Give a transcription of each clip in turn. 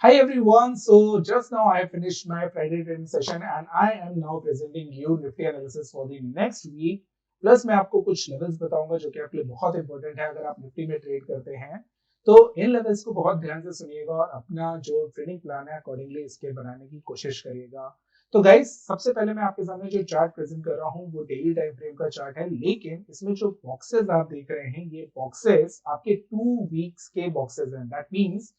Hi everyone. So just now I finished my Friday training session and I am now presenting you Nifty analysis for the next week. Plus मैं आपको कुछ levels बताऊंगा जो कि आपके लिए बहुत इंपॉर्टेंट है अगर आप निफ्टी में ट्रेड करते हैं। तो इन लेवल्स को बहुत ध्यान से सुनिएगा और अपना जो ट्रेडिंग प्लान है अकॉर्डिंगली इसके बनाने की कोशिश करिएगा। तो गाइस सबसे पहले मैं आपके सामने जो चार्ट प्रेजेंट कर रहा हूँ वो डेली टाइम फ्रेम का चार्ट है, लेकिन इसमें जो बॉक्सेस आप देख रहे हैं ये बॉक्सेस आपके 2 वीक्स के बॉक्सेस हैं। दैट मीन्स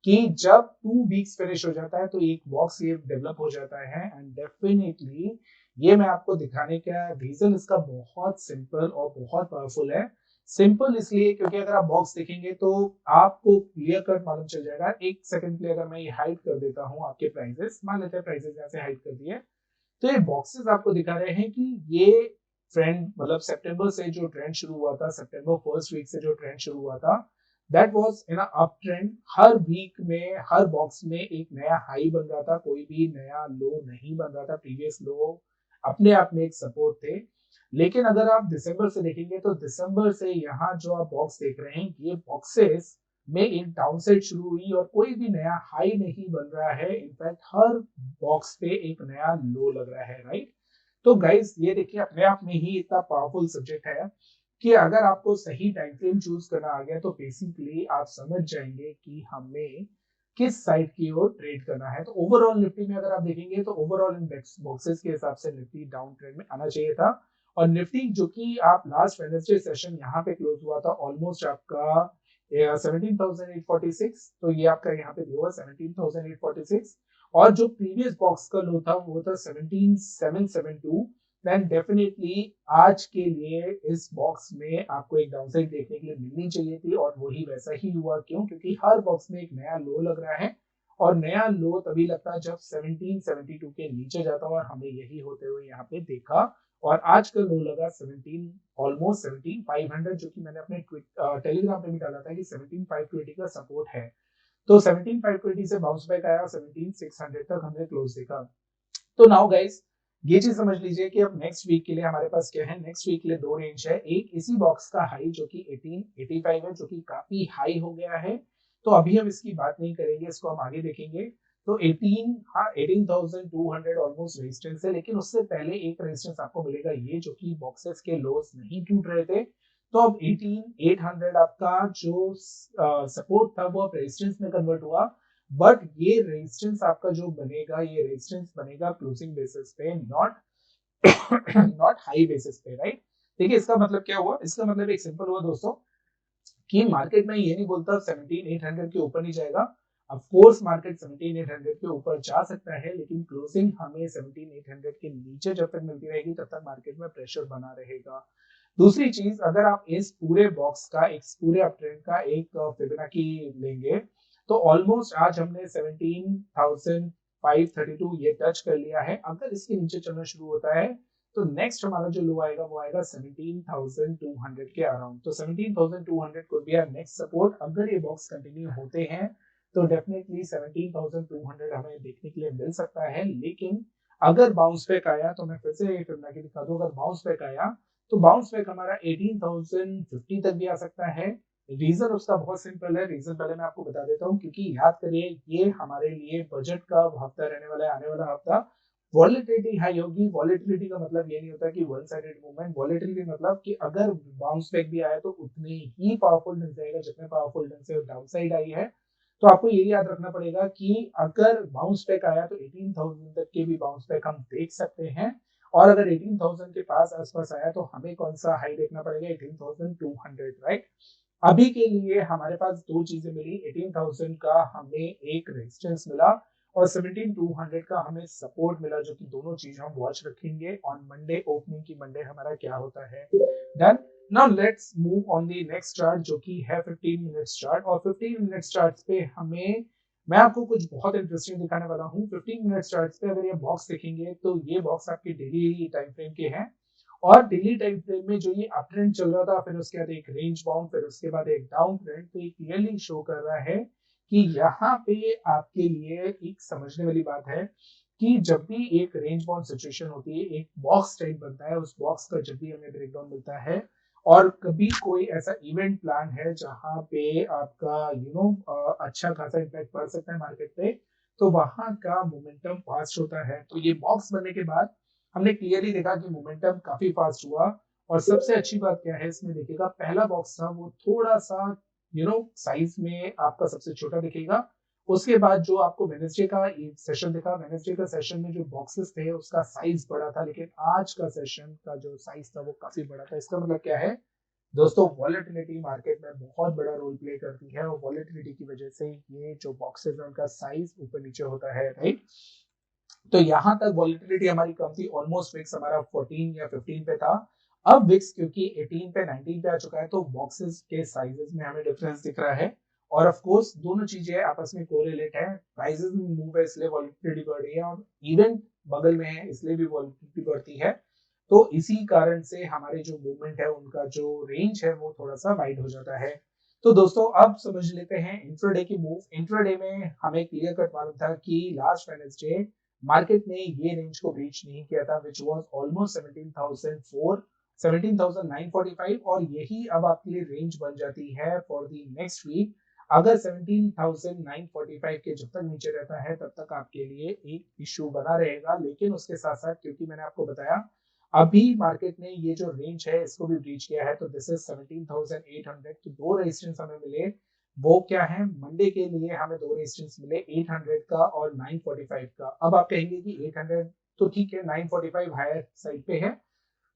कि जब 2 वीक्स फिनिश हो जाता है तो एक बॉक्स ये डेवलप हो जाता है एंड डेफिनेटली ये मैं आपको दिखाने का रीजन इसका बहुत सिंपल और बहुत पावरफुल है। सिंपल इसलिए क्योंकि अगर आप बॉक्स देखेंगे तो आपको क्लियर कट मालूम चल जाएगा। एक सेकंड के लिए अगर मैं ये हाइड कर देता हूँ आपके प्राइसेस, मान लेते हैं प्राइसेस यहाँ से हाइड कर दिए, तो ये बॉक्सेस आपको दिखा रहे हैं कि ये ट्रेंड मतलब सितंबर से जो ट्रेंड शुरू हुआ था, सितंबर फर्स्ट वीक से जो ट्रेंड शुरू हुआ था, that was in up trend. हर वीक में हर बॉक्स में एक नया हाई बन रहा था, कोई भी नया लो नहीं बन रहा था। प्रीवियस लो अपने आप में एक सपोर्ट थे। लेकिन अगर आप दिसंबर से देखेंगे तो दिसंबर से यहाँ जो आप बॉक्स देख रहे हैं ये बॉक्सेस में एक डाउनसाइड शुरू हुई और कोई भी नया हाई नहीं बन रहा है। इनफैक्ट हर बॉक्स पे एक नया लो लग रहा है, राइट। तो गाइस ये देखिए अपने आप में ही इतना पावरफुल सब्जेक्ट है कि अगर आपको सही टाइम फ्रेम चूज करना आ गया तो बेसिकली आप समझ जाएंगे कि हमें किस साइड की ओर ट्रेड करना है। तो ओवरऑल निफ्टी में अगर आप देखेंगे तो ओवरऑल इन बॉक्सेस के हिसाब से निफ्टी डाउन ट्रेंड में आना चाहिए था। और निफ्टी जो कि आप लास्ट वेडनेसडे सेशन यहाँ पे क्लोज हुआ था ऑलमोस्ट आपका 17,846, तो ये आपका यहाँ पे हुआ 17,846। और जो प्रीवियस बॉक्स का लो था वो था 17,772। देन डेफिनेटली आज के लिए इस बॉक्स में आपको एक डाउनसाइड देखने के लिए मिलनी चाहिए थी और वही वैसा ही हुआ। क्यों? क्योंकि हर बॉक्स में एक नया लो लग रहा है और नया लो तभी लगता है जब 1772 के नीचे जाता है और हमें यही होते हुए यहाँ पे देखा। और आज का लो लगा 17, ऑलमोस्ट 17,500, जो कि मैंने अपने टेलीग्राम पे भी डाला था कि 17,520 का सपोर्ट है। तो 17,520 से बाउंस बैक आया, 17,600 तक हमने क्लोज देखा। तो नाउ गाइस ये चीज समझ लीजिए कि अब नेक्स्ट वीक के लिए हमारे पास क्या है। नेक्स्ट वीक के लिए दो रेंज है, एक इसी बॉक्स का हाई जो कि 1885 है, जो कि काफी हाई हो गया है। तो अभी हम इसकी बात नहीं करेंगे, इसको हम आगे देखेंगे। तो 18,200 ऑलमोस्ट रेजिस्टेंस है, लेकिन उससे पहले एक रेजिस्टेंस आपको मिलेगा ये जो कि बॉक्सेस के लोस नहीं टूट रहे थे। तो अब 18,800 आपका जो सपोर्ट था वो अब रेजिस्टेंस में कन्वर्ट हुआ। बट ये रेजिस्टेंस आपका जो बनेगा ये रेजिस्टेंस बनेगा क्लोजिंग बेसिस पे, नॉट नॉट हाई बेसिस पे, राइट। देखिए इसका मतलब क्या हुआ, इसका मतलब एक सिंपल हुआ दोस्तों कि मार्केट में ये नहीं बोलता 17,800 के ऊपर नहीं जाएगा। ऑफ कोर्स मार्केट 17,800 के ऊपर जा सकता है, लेकिन क्लोजिंग हमें 17,800 के नीचे जब तक मिलती रहेगी तब तक मार्केट में प्रेशर बना रहेगा। दूसरी चीज, अगर आप इस पूरे बॉक्स का एक पूरे अप ट्रेंड का एक फिबोनाची लेंगे तो ऑलमोस्ट आज हमने 17,532 ये टच कर लिया है। अगर इसके नीचे चलना शुरू होता है तो नेक्स्ट हमारा जो लो आएगा वो आएगा 17,200 के अराउंड। तो 17,200 को भी नेक्स्ट सपोर्ट। अगर ये बॉक्स कंटिन्यू होते हैं तो डेफिनेटली 17,200 हमें देखने के लिए मिल सकता है। लेकिन अगर बाउंस बैक आया तो मैं फिर से ये फिबोनाची दिखा दूं, अगर बाउंस बैक आया तो बाउंस बैक हमारा 18,050 तक भी आ सकता है। रीजन उसका बहुत सिंपल है, रीजन पहले मैं आपको बता देता हूँ, क्योंकि याद करिए ये हमारे लिए बजट का हफ्ता रहने वाला है, आने वाला हफ्ता। वॉलेटिलिटी हाई होगी। वॉलेटिलिटी का मतलब ये नहीं होता कि वन साइडेड मूवमेंट। वॉलेटिलिटी मतलब कि अगर बाउंस बैक भी आया तो उतने ही पावरफुल ढंग से आएगा जितने पावरफुल ढंग से डाउन साइड आई है। तो आपको ये याद रखना पड़ेगा कि अगर बाउंस बैक आया तो 18,000 तक के भी बाउंस बैक हम देख सकते हैं। और अगर 18,000 के पास आसपास आया तो हमें कौन सा हाई देखना पड़ेगा? 18,200, राइट। अभी के लिए हमारे पास दो चीजें मिली, 18,000 का हमें एक रेजिस्टेंस मिला और 17,200 का हमें सपोर्ट मिला, जो कि दोनों चीज हम वॉच रखेंगे ऑन मंडे ओपनिंग की। मंडे हमारा क्या होता है। Done. Now let's move on the next chart जो कि है 15 मिनट्स चार्ट। और 15 मिनट्स चार्ट पे हमें मैं आपको कुछ बहुत इंटरेस्टिंग दिखाने वाला हूँ। 15 मिनट्स चार्ट पे अगर ये बॉक्स देखेंगे तो ये बॉक्स आपके डेली टाइम फ्रेम के हैं। और डेली टाइम फ्रेम में जो ये अप ट्रेंड चल रहा था, फिर उसके बाद एक रेंज बाउंड, फिर उसके बाद एक डाउन ट्रेंड, तो ये क्लियरली शो कर रहा है कि यहाँ पे आपके लिए एक समझने वाली बात है कि जब भी एक रेंज बाउंड सिचुएशन होती है, एक बॉक्स टाइप बनता है, उस बॉक्स का जब भी हमें ब्रेकडाउन मिलता है और कभी कोई ऐसा इवेंट प्लान है जहां पे आपका अच्छा खासा इम्पैक्ट पड़ सकता है मार्केट पे, तो वहां का मोमेंटम फास्ट होता है। तो ये बॉक्स बनने के बाद हमने क्लियरली देखा कि मोमेंटम काफी फास्ट हुआ। और सबसे अच्छी बात क्या है इसमें देखिएगा, पहला बॉक्स था वो थोड़ा सा साइज में आपका सबसे छोटा दिखेगा। उसके बाद जो आपको वेडनेसडे का सेशन दिखा, वेडनेसडे का सेशन में जो बॉक्सेस थे उसका साइज बड़ा था, लेकिन आज का सेशन का जो साइज था वो काफी बड़ा था। इसका मतलब क्या है दोस्तों, वॉलेटिलिटी मार्केट में बहुत बड़ा रोल प्ले करती है और वॉलेटिलिटी की वजह से ये जो बॉक्सेस है उनका साइज ऊपर नीचे होता है, राइट। तो यहां तक वॉलेटिलिटी हमारी कम थी, ऑलमोस्ट विक्स हमारा 14 या 15 पे था। अब विक्स क्योंकि 18 पे 19 पे आ चुका है, तो बॉक्सेस के साइजेस में हमें डिफरेंस दिख रहा है। और ऑफ कोर्स दोनों चीजें आपस में कोरिलेट है, प्राइसेस में मूव है इसलिए वॉलेटिलिटी बढ़ रही है, और इवेंट बगल में है इसलिए भी वॉलेटिलिटी बढ़ती है। तो इसी कारण से हमारे जो मूवमेंट है उनका जो रेंज है वो थोड़ा सा वाइड हो जाता है। तो दोस्तों अब समझ लेते हैं इंट्राडे की मूव। इंट्राडे में हमें क्लियर कट मालूम था कि लास्ट वेडनेसडे मार्केट ने ये रेंज को ब्रीच नहीं किया था, विच वाज ऑलमोस्ट 17,945, और यही अब आपके लिए रेंज बन जाती है फॉर द नेक्स्ट वीक। अगर 17,945 के जब तक नीचे रहता है तब तक आपके लिए एक इश्यू बना रहेगा। लेकिन उसके साथ साथ, क्योंकि मैंने आपको बताया अभी मार्केट ने ये जो रेंज है इसको भी ब्रीच किया है, तो दिस इज 17,800। तो दो रेजिस्टेंस हमें मिले, वो क्या है, मंडे के लिए हमें दो रेजिस्टेंस मिले, 800 का और 945 का। अब आप कहेंगे कि 800 तो ठीक है, 945 हायर साइड पे है।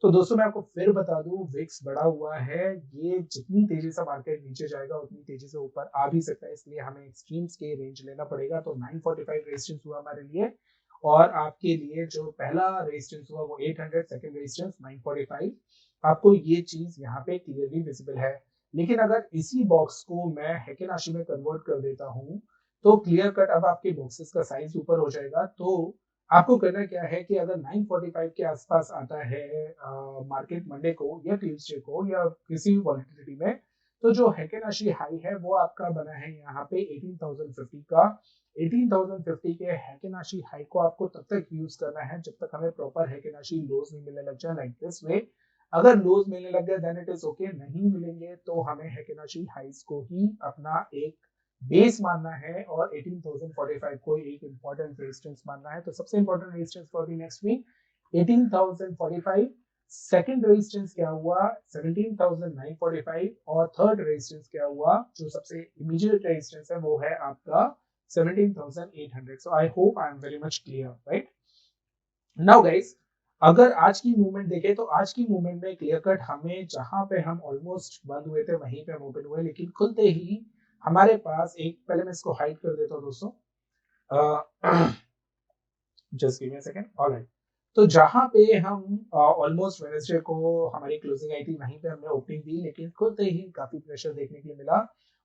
तो दोस्तों मैं आपको फिर बता दूं, विक्स बढ़ा हुआ है, ये जितनी तेजी से मार्केट नीचे जाएगा उतनी तेजी से ऊपर आ भी सकता है, इसलिए हमें एक्सट्रीम्स के रेंज लेना पड़ेगा। तो 945 रेजिस्टेंस हुआ हमारे लिए, और आपके लिए जो पहला रेजिस्टेंस हुआ वो 800, सेकंड रेजिस्टेंस 945। आपको ये चीज यहाँ पे क्लियरली विजिबल है। लेकिन अगर इसी बॉक्स को मैं हेकेनाशी में कन्वर्ट कर देता हूँ, तो क्लियर कट अब आपके बॉक्सेस का साइज ऊपर हो जाएगा। तो आपको करना क्या है कि अगर 945 के आसपास आता है मार्केट मंडे को या ट्यूसडे को या किसी भी वॉलेटिलिटी में, तो जो हेकेनाशी हाई है वो आपका बना है यहाँ पे 18,050 का। 18,050 के हेकेनाशी हाई को आपको तब तक यूज करना है जब तक हमें प्रॉपर हेकेनाशी लोज नहीं मिलने लग जाए, लाइक दिस वे। अगर लोज मिलने लग गया देन इट इज ओके, नहीं मिलेंगे तो हमें हेकेनाशी हाइस को ही अपना एक बेस मानना है और 18,045 को एक इंपॉर्टेंट रेजिस्टेंस मानना है। तो सबसे important resistance for the next week 18,045। Second resistance क्या हुआ, 17,945। और थर्ड रेजिस्टेंस क्या हुआ, जो सबसे इमीडिएट रेजिस्टेंस है वो है आपका 17,800। So I hope I am very much clear, right. Now guys, अगर आज की मूवमेंट देखें तो आज की मूवमेंट में क्लियर कट हमें जहां पे हम ऑलमोस्ट बंद हुए थे वहीं पे हम ओपन हुए, लेकिन खुलते ही हमारे पास एक, पहले मैं इसको हाइड कर देता हूं दोस्तों, just give me a second. Alright, तो जहां पे हम ऑलमोस्ट वेडनेसडे को हमारी क्लोजिंग आई थी वहीं पे हमने ओपनिंग दी, लेकिन खुलते ही काफी प्रेशर देखने के लिए मिला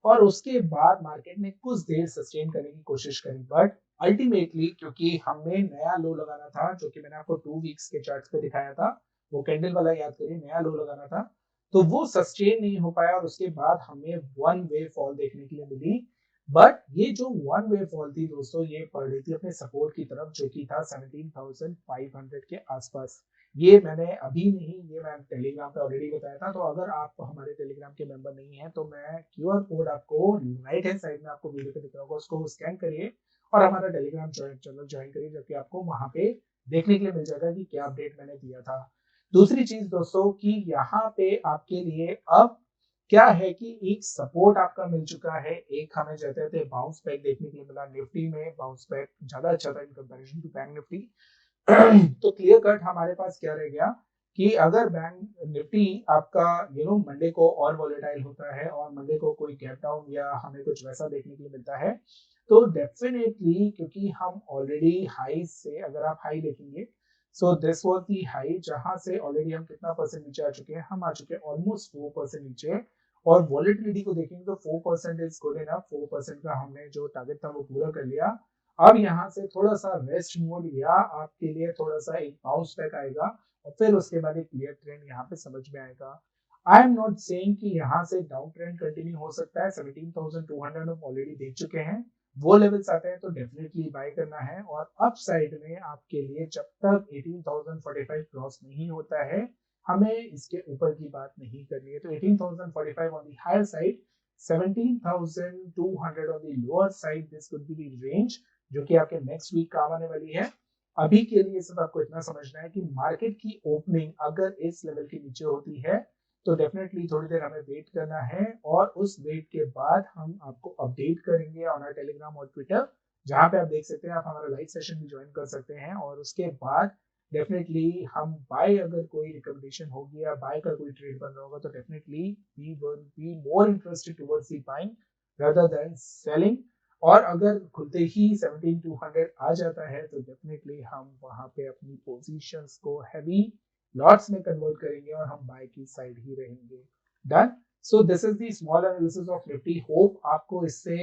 और उसके बाद मार्केट ने कुछ देर सस्टेन करने की कोशिश करी। बट अल्टीमेटली क्योंकि हमें नया लो लगाना था, जो कि मैंने आपको 2 वीक्स के चार्ट्स पे दिखाया था, वो कैंडल वाला याद करिए, नया लो लगाना था, तो वो सस्टेन नहीं हो पाया और उसके बाद हमें वन वे फॉल देखने के लिए मिली। बट ये जो वन वे फॉल थी दोस्तों, ये पड़ रही थी अपने सपोर्ट की तरफ, जो कि था 17,500 के आसपास। ये मैंने अभी नहीं, ये मैं टेलीग्राम पे ऑलरेडी बताया था। तो अगर आप हमारे टेलीग्राम के मेंबर नहीं हैं तो मैं क्यूआर कोड आपको राइट हैंड साइड में आपको वीडियो पे दिख रहा होगा, उसको स्कैन करिए और हमारा टेलीग्राम चैनल ज्वाइन करिए, जबकि आपको वहां पे देखने के लिए मिल जाएगा कि क्या अपडेट मैंने दिया था। दूसरी चीज दोस्तों कि यहाँ पे आपके लिए अब क्या है कि एक सपोर्ट आपका मिल चुका है, एक हमें कहते थे बाउंस बैक देखने के लिए मिला। निफ्टी में बाउंस बैक ज्यादा अच्छा था in comparison to Bank Nifty. तो क्लियर कट हमारे पास क्या रह गया कि अगर बैंक निफ्टी आपका मंडे को और वॉलेटाइल होता है और मंडे को कोई गैप डाउन या हमें कुछ वैसा देखने के लिए मिलता है, तो डेफिनेटली, क्योंकि हम ऑलरेडी हाई से, अगर आप हाई देखेंगे, so this was the high जहां से ऑलरेडी हम कितना परसेंट नीचे आ चुके हैं, हम आ चुके हैं ऑलमोस्ट 4% नीचे। और वॉलेटिलिटी को देखेंगे तो 4% इज गुड इनफ, 4% का हमने जो टारगेट था वो पूरा कर लिया। अब यहाँ से थोड़ा सा रेस्ट मोड या आपके लिए थोड़ा सा एक बाउंस बैक आएगा और फिर उसके बाद एक क्लियर ट्रेंड यहाँ पे समझ में आएगा। आई एम नॉट सेइंग कि यहाँ से डाउन ट्रेंड कंटिन्यू हो सकता है, 17,200 हम ऑलरेडी देख चुके हैं, वो लेवल्स आते हैं तो डेफिनेटली बाय करना है। और अप साइड में आपके लिए जब तक 18,045 क्रॉस नहीं होता है हमें इसके ऊपर की बात नहीं करनी है। तो 18,045 on the higher side, 17,200 on the lower side, this could be the range जो कि आपके नेक्स्ट वीक काम आने वाली है। अभी के लिए सिर्फ आपको इतना समझना है कि मार्केट की ओपनिंग अगर इस लेवल के नीचे होती है तो डेफिनेटली थोड़ी देर हमें वेट करना है, और उस वेट के बाद हम आपको अपडेट करेंगे ऑन आवर टेलीग्राम और ट्विटर, जहां पे आप देख सकते हैं, आप हमारा लाइव सेशन भी ज्वाइन कर सकते हैं। और उसके बाद डेफिनेटली हम बाय, अगर कोई रिकमेंडेशन होगी या बाय का कोई ट्रेड बन रहा होगा, तो definitely we will be more interested towards the buying rather than selling. और अगर खुलते ही 17,200 आ जाता है तो डेफिनेटली हम वहां पे अपनी पोजीशंस को हैवी लॉट्स में कन्वर्ट करेंगे और हम बाय की साइड ही रहेंगे। Done. So this is the small analysis of Nifty. Hope आपको इससे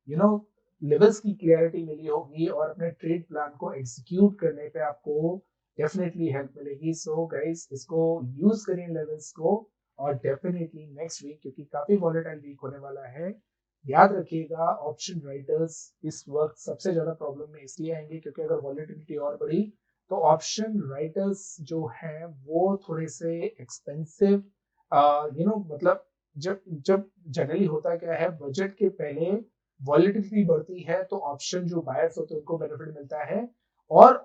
लेवल्स की क्लियरिटी मिली होगी और अपने ट्रेड प्लान को एग्जीक्यूट करने पे आपको डेफिनेटली हेल्प मिलेगी। सो गाइस, इसको यूज करिए लेवल्स को, और डेफिनेटली नेक्स्ट वीक, क्योंकि काफी वॉलेटाइल वीक होने वाला है, याद रखिएगा ऑप्शन राइटर्स इस वक्त सबसे ज्यादा प्रॉब्लम में इसलिए आएंगे क्योंकि अगर वॉलेटिलिटी और बढ़ी तो ऑप्शन राइटर्स जो हैं वो थोड़े से एक्सपेंसिव, मतलब जब जब जनरली होता क्या है, बजट के पहले वॉलेटिलिटी बढ़ती है तो ऑप्शन जो बायर्स होते हैं उनको बेनिफिट मिलता है, और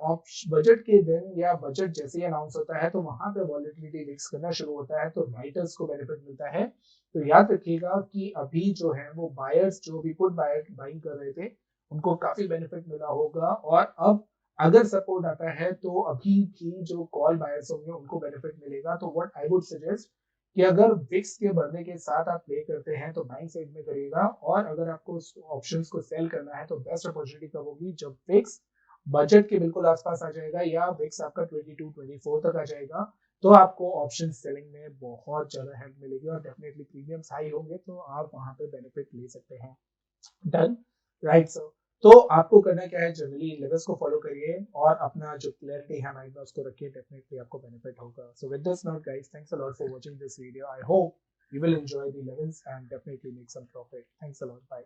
बजट के दिन या बजट जैसे ही अनाउंस होता है तो वहां पे वॉलेटिलिटी रिस्क करना शुरू होता है, तो राइटर्स को बेनिफिट मिलता है। तो याद रखिएगा कि अभी जो है वो बायर्स जो भी पुट बाइंग कर रहे थे उनको काफी बेनिफिट मिला होगा, और अब अगर सपोर्ट आता है तो अभी भी जो कॉल बायर्स होंगे उनको बेनिफिट मिलेगा। तो व्हाट आई वुड सजेस्ट कि अगर विक्स के बढ़ने के साथ आप प्ले करते हैं तो बाइंग साइड में करिएगा, और अगर आपको ऑप्शंस को सेल करना है तो बेस्ट अपॉर्चुनिटी कब होगी, जब विक्स बजट के बिल्कुल आसपास आ जाएगा या विक्स आपका 22-24 तक आ जाएगा, तो आपको ऑप्शन सेलिंग में बहुत ज्यादा हेल्प मिलेगी और डेफिनेटली प्रीमियम्स हाई होंगे तो आप वहां पे बेनिफिट ले सकते हैं। डन। Right sir. तो आपको करना क्या है, जनरली लेवल्स को फॉलो करिए और अपना जो क्लैरिटी है माइंड में उसको रखिए, डेफिनेटली आपको बेनिफिट होगा। So with this note guys, thanks a lot for watching this video. I hope you will enjoy the levels and definitely make some profit. Thanks a lot. Bye.